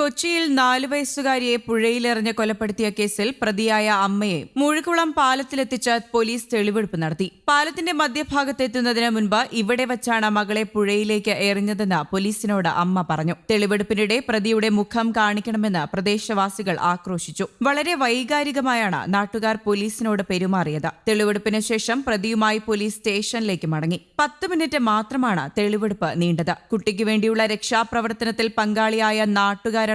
കൊച്ചിയിൽ 4 വയസ്സുകാരിയെ പുഴയിലെറിഞ്ഞ് കൊലപ്പെടുത്തിയ കേസിൽ പ്രതിയായ അമ്മയെ മുഴുകുളം പാലത്തിലെത്തിച്ച് പോലീസ് തെളിവെടുപ്പ് നടത്തി. പാലത്തിന്റെ മധ്യഭാഗത്തെത്തുന്നതിന് മുൻപ് ഇവിടെ വച്ചാണ് മകളെ പുഴയിലേക്ക് എറിഞ്ഞതെന്ന് പോലീസിനോട് അമ്മ പറഞ്ഞു. തെളിവെടുപ്പിനിടെ പ്രതിയുടെ മുഖം കാണിക്കണമെന്ന് പ്രദേശവാസികൾ ആക്രോശിച്ചു. വളരെ വൈകാരികമായാണ് നാട്ടുകാർ പോലീസിനോട് പെരുമാറിയത്. തെളിവെടുപ്പിന് ശേഷം പ്രതിയുമായി പോലീസ് സ്റ്റേഷനിലേക്ക് മടങ്ങി. 10 മിനിറ്റ് മാത്രമാണ് തെളിവെടുപ്പ് നീണ്ടത്. കുട്ടിക്ക് വേണ്ടിയുള്ള രക്ഷാപ്രവർത്തനത്തിൽ പങ്കാളിയായ നാട്ടുകാരടക്കം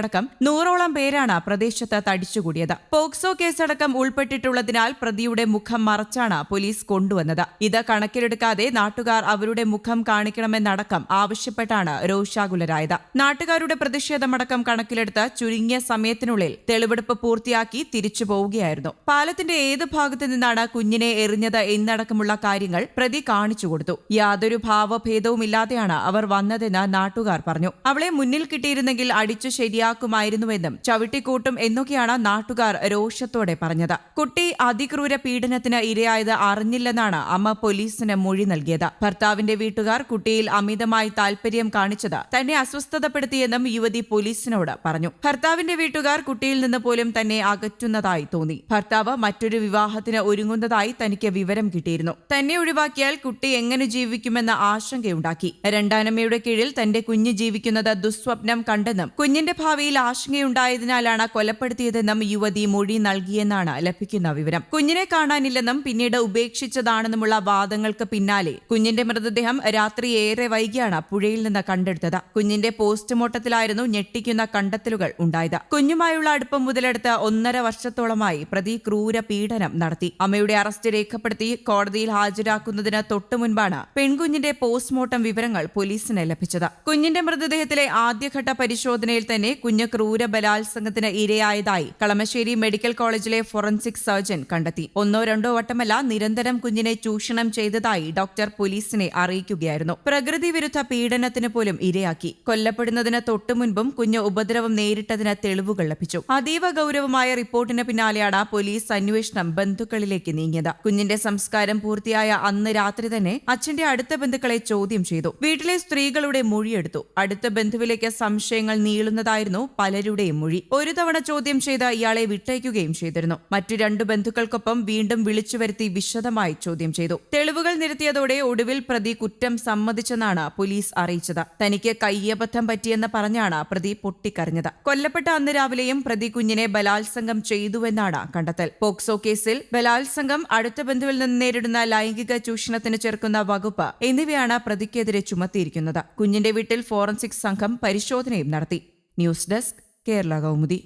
100ഓളം പേരാണ് പ്രദേശത്ത് തടിച്ചുകൂടിയത്. പോക്സോ കേസടക്കം ഉൾപ്പെട്ടിട്ടുള്ളതിനാൽ പ്രതിയുടെ മുഖം മറച്ചാണ് പോലീസ് കൊണ്ടുവന്നത്. ഇത് കണക്കിലെടുക്കാതെ നാട്ടുകാർ അവരുടെ മുഖം കാണിക്കണമെന്നടക്കം ആവശ്യപ്പെട്ടാണ് രോഷാകുലരായത്. നാട്ടുകാരുടെ പ്രതിഷേധമടക്കം കണക്കിലെടുത്ത് ചുരുങ്ങിയ സമയത്തിനുള്ളിൽ തെളിവെടുപ്പ് പൂർത്തിയാക്കി തിരിച്ചു പോവുകയായിരുന്നു. പാലത്തിന്റെ ഏത് ഭാഗത്തു നിന്നാണ് കുഞ്ഞിനെ എറിഞ്ഞത് എന്നടക്കമുള്ള കാര്യങ്ങൾ പ്രതി കാണിച്ചുകൊടുത്തു. യാതൊരു ഭാവഭേദവുമില്ലാതെയാണ് അവർ വന്നതെന്ന് നാട്ടുകാർ പറഞ്ഞു. അവളെ മുന്നിൽ കിട്ടിയിരുന്നെങ്കിൽ അടിച്ചു ശരിയാക്കുമായിരുന്നുവെന്നും ചവിട്ടിക്കൂട്ടും എന്നൊക്കെയാണ് നാട്ടുകാർ രോഷത്തോടെ പറഞ്ഞത്. കുട്ടി അതിക്രൂര പീഡനത്തിന് ഇരയായത് അറിഞ്ഞില്ലെന്നാണ് അമ്മ പോലീസിന് മൊഴി നൽകിയത്. ഭർത്താവിന്റെ വീട്ടുകാർ കുട്ടിയിൽ അമിതമായി താൽപര്യം കാണിച്ചത് തന്നെ അസ്വസ്ഥതപ്പെടുത്തിയെന്നും യുവതി പോലീസിനോട് പറഞ്ഞു. ഭർത്താവിന്റെ വീട്ടുകാർ കുട്ടിയിൽ നിന്ന് പോലും തന്നെ അകറ്റുന്നതായി തോന്നി. ഭർത്താവ് മറ്റൊരു വിവാഹത്തിന് ഒരുങ്ങുന്നതായി തനിക്ക് വിവരം കിട്ടിയിരുന്നു. തന്നെ ഒഴിവാക്കിയാൽ കുട്ടി എങ്ങനെ ജീവിക്കുമെന്ന ആശങ്കയുണ്ടാക്കി. രണ്ടാനമ്മയുടെ കീഴിൽ തന്റെ കുഞ്ഞ് ജീവിക്കുന്നത് ദുസ്വപ്നം കണ്ടെന്നും കുഞ്ഞിന്റെ ഭാവിയിൽ ആശങ്കയുണ്ടായതിനാലാണ് കൊലപ്പെടുത്തിയതെന്നും യുവതി മൊഴി നൽകിയെന്നാണ് ലഭിക്കുന്ന വിവരം. കുഞ്ഞിനെ കാണാനില്ലെന്നും പിന്നീട് ഉപേക്ഷിച്ചതാണെന്നുമുള്ള വാദങ്ങൾക്ക് പിന്നാലെ കുഞ്ഞിന്റെ മൃതദേഹം രാത്രി ഏറെ വൈകിയാണ് പുഴയിൽ നിന്ന് കണ്ടെടുത്തത്. കുഞ്ഞിന്റെ പോസ്റ്റ്മോർട്ടത്തിലായിരുന്നു ഞെട്ടിക്കുന്ന കണ്ടെത്തലുകൾ ഉണ്ടായത്. കുഞ്ഞുമായുള്ള അടുപ്പം മുതലെടുത്ത് 1.5 വർഷത്തോളമായി പ്രതി ക്രൂര പീഡനം നടത്തി. അമ്മയുടെ അറസ്റ്റ് രേഖപ്പെടുത്തി കോടതിയിൽ ഹാജരാക്കുന്നതിന് തൊട്ടുമുൻപാണ് പെൺകുഞ്ഞിന്റെ പോസ്റ്റ്മോർട്ടം വിവരങ്ങൾ പോലീസിന് ലഭിച്ചത്. കുഞ്ഞിന്റെ മൃതദേഹത്തിലെ ആദ്യഘട്ട പരിശോധനയിൽ തന്നെ കുഞ്ഞ് ക്രൂര ബലാത്സംഗത്തിന് ഇരയായതായി കളമശ്ശേരി മെഡിക്കൽ കോളേജിലെ ഫോറൻസിക് സർജൻ കണ്ടെത്തി. 1-2 വട്ടമല്ല, നിരന്തരം കുഞ്ഞിനെ ചൂഷണം ചെയ്തതായി ഡോക്ടർ പോലീസിനെ അറിയിക്കുകയായിരുന്നു. പ്രകൃതി വിരുദ്ധ പീഡനത്തിന് പോലും ഇരയാക്കി. കൊല്ലപ്പെടുന്നതിന് തൊട്ടുമുൻപും കുഞ്ഞ് ഉപദ്രവം നേരിട്ടതിന് തെളിവുകൾ ലഭിച്ചു. അതീവ ഗൌരവമായ റിപ്പോർട്ടിന് പിന്നാലെയാണ് പോലീസ് അന്വേഷണം ബന്ധുക്കളിലേക്ക് നീങ്ങിയത്. കുഞ്ഞിന്റെ സംസ്കാരം പൂർത്തിയായ അന്ന് രാത്രി തന്നെ അച്ഛന്റെ അടുത്ത ബന്ധുക്കളെ ചോദ്യം ചെയ്തു. വീട്ടിലെ സ്ത്രീകളുടെ മൊഴിയെടുത്തു. അടുത്ത ബന്ധുവിലേക്ക് സംശയങ്ങൾ നീളുന്നതായിരുന്നു പലരുടെയും മൊഴി. ഒരു തവണ ചോദ്യം ചെയ്ത് ഇയാളെ വിട്ടയക്കുകയും ചെയ്തിരുന്നു. മറ്റു 2 ബന്ധുക്കൾക്കൊപ്പം വീണ്ടും വിളിച്ചുവരുത്തി വിശദമായി ചോദ്യം ചെയ്തു. തെളിവുകൾ നിരത്തിയതോടെ ഒടുവിൽ പ്രതി കുറ്റം സമ്മതിച്ചെന്നാണ് പോലീസ് അറിയിച്ചത്. തനിക്ക് കയ്യബദ്ധം പറ്റിയെന്ന് പറഞ്ഞാണ് പ്രതി പൊട്ടിക്കരഞ്ഞത്. കൊല്ലപ്പെട്ട അന്ന് രാവിലെയും പ്രതി കുഞ്ഞിനെ ബലാത്സംഗം ചെയ്തുവെന്നാണ് കണ്ടെത്തൽ. പോക്സോ കേസിൽ ബലാത്സംഗം, അടുത്ത ബന്ധുവിൽ നിന്ന് നേരിടുന്ന ലൈംഗിക ചൂഷണത്തിന് ചേർക്കുന്ന വകുപ്പ് എന്നിവയാണ് പ്രതിക്കെതിരെ ചുമത്തിയിരിക്കുന്നത്. കുഞ്ഞിന്റെ വീട്ടിൽ ഫോറൻസിക് സംഘം പരിശോധനയും നടത്തി. News desk, Kerala Kaumudi.